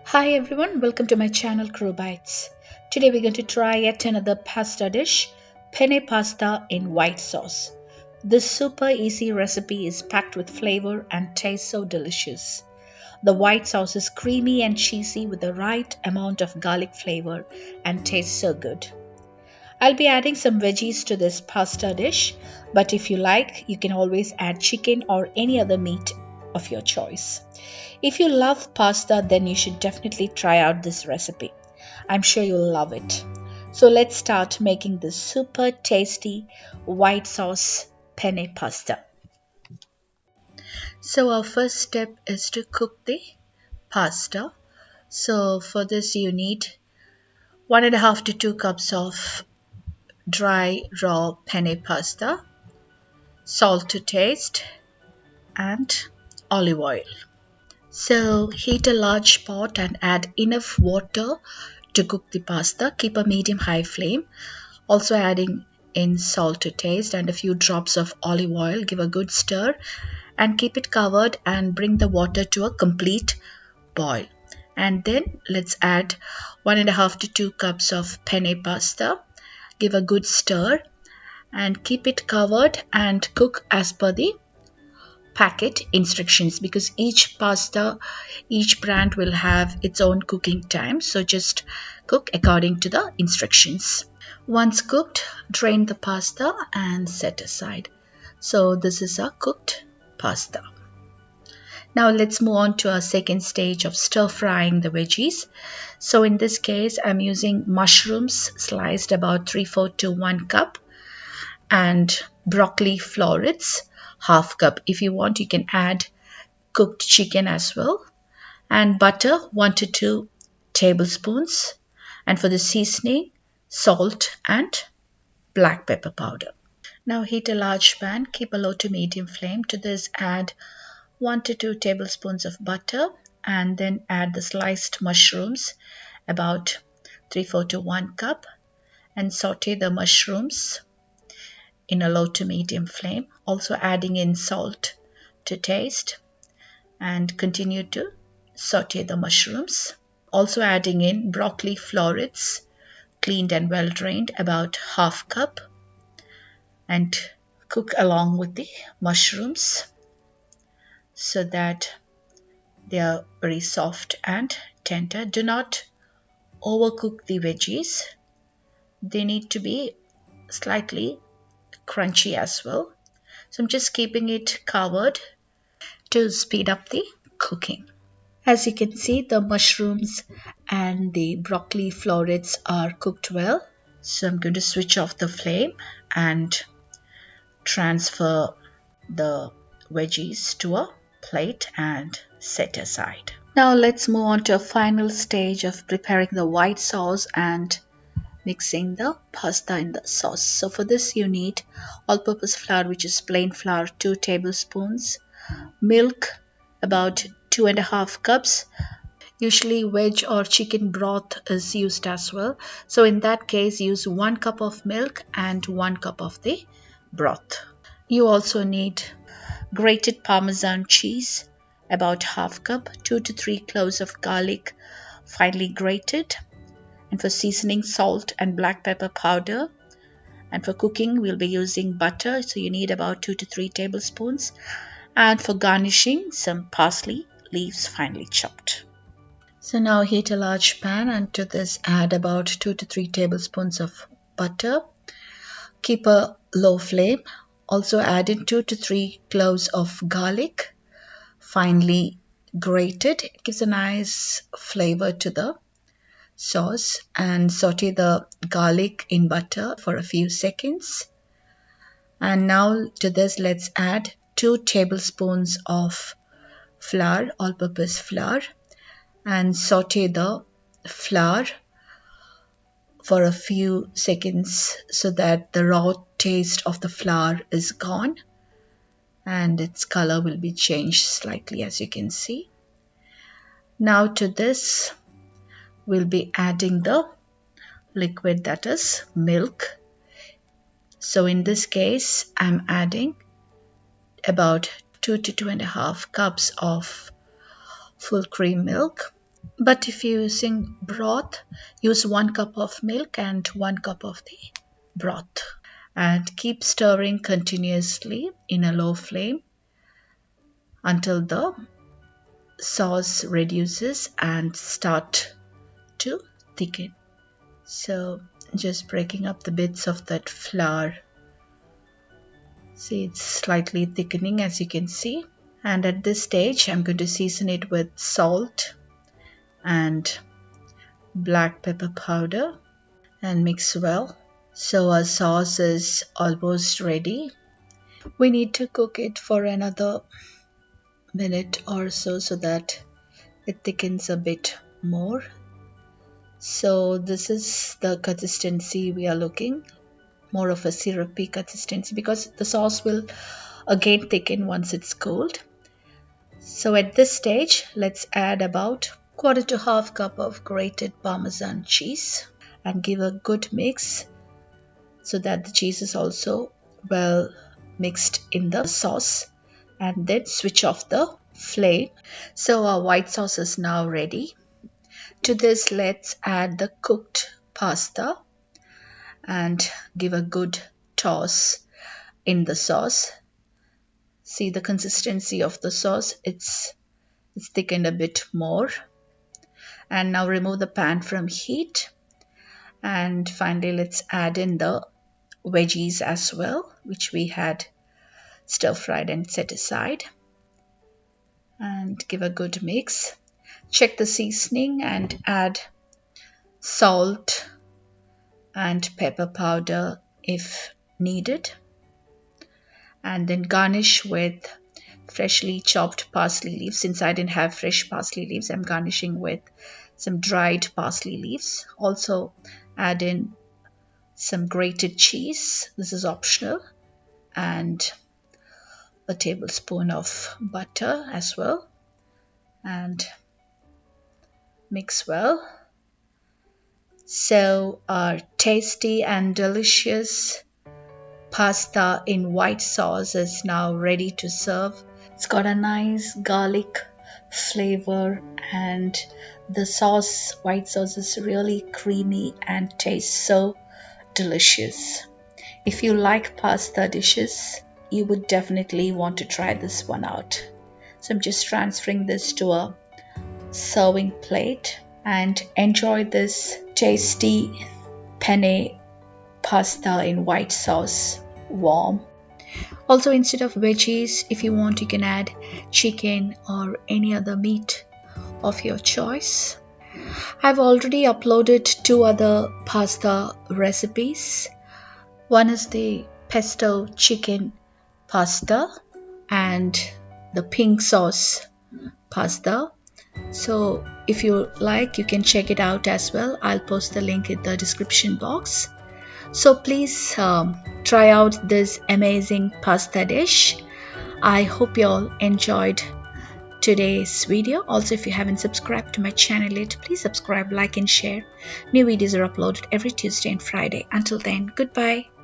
Hi everyone, welcome to my channel Crew Bites. Today we're going to try yet another pasta dish, penne pasta in white sauce. This super easy recipe is packed with flavor and tastes so delicious. The white sauce is creamy and cheesy with the right amount of garlic flavor and tastes so good. I'll be adding some veggies to this pasta dish, but if you like, you can always add chicken or any other meat of your choice. If you love pasta, then you should definitely try out this recipe. I'm sure you'll love it. So let's start making this super tasty white sauce penne pasta. So our first step is to cook the pasta. So for this you need 1.5 to 2 cups of dry raw penne pasta, salt to taste, and olive oil. So heat a large pot and add enough water to cook the pasta. Keep a medium-high flame. Also adding in salt to taste and a few drops of olive oil. Give a good stir and keep it covered and bring the water to a complete boil. And then let's add 1.5 to 2 cups of penne pasta. Give a good stir and keep it covered and cook as per the packet instructions, because each brand will have its own cooking time, so just cook according to the instructions. Once cooked, drain the pasta and set aside. So this is a cooked pasta. Now let's move on to our second stage of stir frying the veggies. So in this case I'm using mushrooms sliced about 3/4 to 1 cup and broccoli florets half cup. If you want, you can add cooked chicken as well, and butter 1 to 2 tablespoons, and for the seasoning salt and black pepper powder. Now heat a large pan, keep a low to medium flame. To this add 1 to 2 tablespoons of butter and then add the sliced mushrooms about 3/4 to 1 cup and saute the mushrooms in a low to medium flame, also adding in salt to taste, and continue to saute the mushrooms. Also adding in broccoli florets, cleaned and well drained, about half cup, and cook along with the mushrooms so that they are very soft and tender. Do not overcook the veggies. They need to be slightly crunchy as well. So I'm just keeping it covered to speed up the cooking. As you can see, the mushrooms and the broccoli florets are cooked well. So I'm going to switch off the flame and transfer the veggies to a plate and set aside. Now let's move on to a final stage of preparing the white sauce and mixing the pasta in the sauce. So for this you need all-purpose flour, which is plain flour, 2 tablespoons, milk about 2.5 cups. Usually veg or chicken broth is used as well. So in that case use 1 cup of milk and 1 cup of the broth. You also need grated Parmesan cheese, about half cup, 2 to 3 cloves of garlic finely grated, and for seasoning salt and black pepper powder, and for cooking we'll be using butter, so you need about 2 to 3 tablespoons, and for garnishing some parsley leaves finely chopped. So now heat a large pan and to this add about 2 to 3 tablespoons of butter. Keep a low flame. Also add in 2 to 3 cloves of garlic finely grated. It gives a nice flavor to the sauce, and saute the garlic in butter for a few seconds. And now to this let's add 2 tablespoons of flour, all-purpose flour, and saute the flour for a few seconds so that the raw taste of the flour is gone and its color will be changed slightly, as you can see. Now to this we'll be adding the liquid, that is milk. So in this case I'm adding about 2 to 2.5 cups of full cream milk. But if you're using broth, use 1 cup of milk and 1 cup of the broth. And keep stirring continuously in a low flame until the sauce reduces and start to thicken. So just breaking up the bits of that flour. See, it's slightly thickening, as you can see. And at this stage, I'm going to season it with salt and black pepper powder and mix well. So our sauce is almost ready. We need to cook it for another minute or so that it thickens a bit more. So this is the consistency we are looking, more of a syrupy consistency, because the sauce will again thicken once it's cooled. So at this stage, let's add about 1/4 to 1/2 cup of grated Parmesan cheese and give a good mix so that the cheese is also well mixed in the sauce, and then switch off the flame. So our white sauce is now ready. To this, let's add the cooked pasta and give a good toss in the sauce. See the consistency of the sauce, it's thickened a bit more. And now remove the pan from heat. And finally, let's add in the veggies as well, which we had stir fried and set aside. And give a good mix. Check the seasoning and add salt and pepper powder if needed. And then garnish with freshly chopped parsley leaves. Since I didn't have fresh parsley leaves, I'm garnishing with some dried parsley leaves. Also add in some grated cheese. This is optional. And a tablespoon of butter as well. And mix well. So our tasty and delicious pasta in white sauce is now ready to serve. It's got a nice garlic flavor, and the sauce, white sauce, is really creamy and tastes so delicious. If you like pasta dishes, you would definitely want to try this one out. So I'm just transferring this to a serving plate and enjoy this tasty penne pasta in white sauce warm. Also, instead of veggies, if you want, you can add chicken or any other meat of your choice. I've already uploaded 2 other pasta recipes. One is the pesto chicken pasta and the pink sauce pasta. So if you like, you can check it out as well. I'll post the link in the description box. So please try out this amazing pasta dish. I hope you all enjoyed today's video. Also, if you haven't subscribed to my channel yet, please subscribe, like and share. New videos are uploaded every Tuesday and Friday. Until then, goodbye.